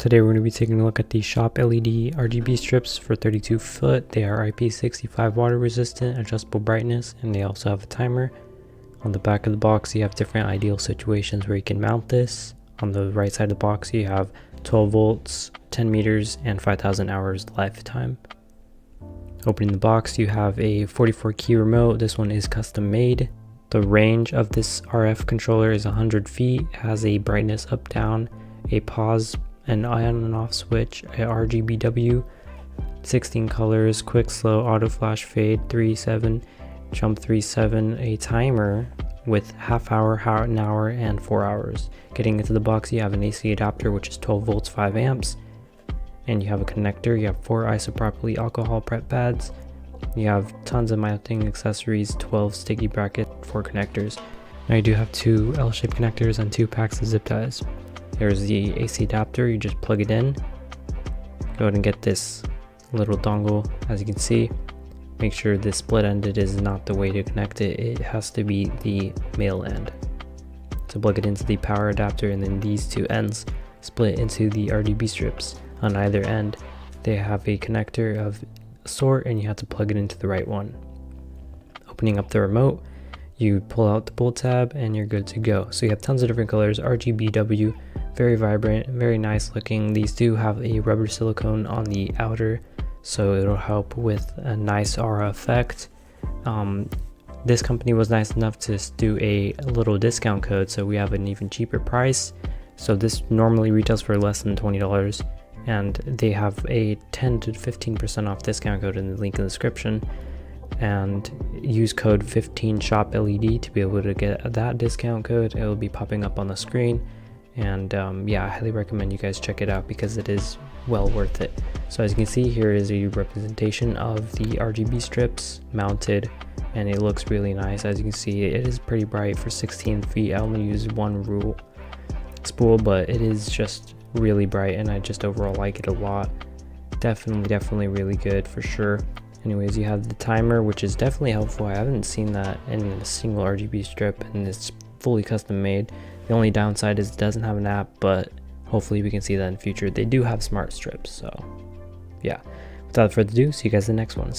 Today we're going to be taking a look at the Shopled Rgb strips for 32 foot. They are IP65 water resistant, adjustable brightness, and they also have a timer. On the back of the box you have different ideal situations where you can mount this. On the right side of the box you have 12 volts, 10 meters, and 5,000 hours lifetime. Opening the box you have a 44 key remote. This one is custom made. The range of this RF controller is 100 feet. It has a brightness up down, a pause, an on and off switch, a RGBW, 16 colors, quick slow, auto flash fade, 3/7, jump 3/7, a timer with half hour, an hour, and 4 hours. Getting into the box you have an AC adapter which is 12 volts 5 amps, and you have a connector. You have 4 isopropyl alcohol prep pads. You have tons of mounting accessories, 12 sticky bracket, 4 connectors. Now you do have 2 L-shaped connectors and 2 packs of zip ties. There's the AC adapter, you just plug it in. Go ahead and get this little dongle. As you can see, make sure the split ended is not the way to connect it. It has to be the male end. So plug it into the power adapter, and then these 2 ends split into the RGB strips. On either end they have a connector of a sort, and you have to plug it into the right one. Opening up the remote, you pull out the pull tab and you're good to go. So you have tons of different colors, RGBW, very vibrant, very nice looking. These do have a rubber silicone on the outer, so it'll help with a nice aura effect. This company was nice enough to do a little discount code, so we have an even cheaper price. So this normally retails for less than $20, and they have a 10 to 15% off discount code in the link in the description. And use code 15SHOPLED to be able to get that discount code. It will be popping up on the screen, and yeah, I highly recommend you guys check it out because it is well worth it. So as you can see, here is a representation of the RGB strips mounted, and it looks really nice. As you can see, it is pretty bright for 16 feet. I only use one rule spool, but it is just really bright, and I just overall like it a lot. Definitely really good for sure. Anyways, you have the timer, which is definitely helpful. I haven't seen that in a single RGB strip, and it's fully custom made. The only downside is it doesn't have an app, but hopefully we can see that in the future. They do have smart strips, so yeah. Without further ado, see you guys in the next one.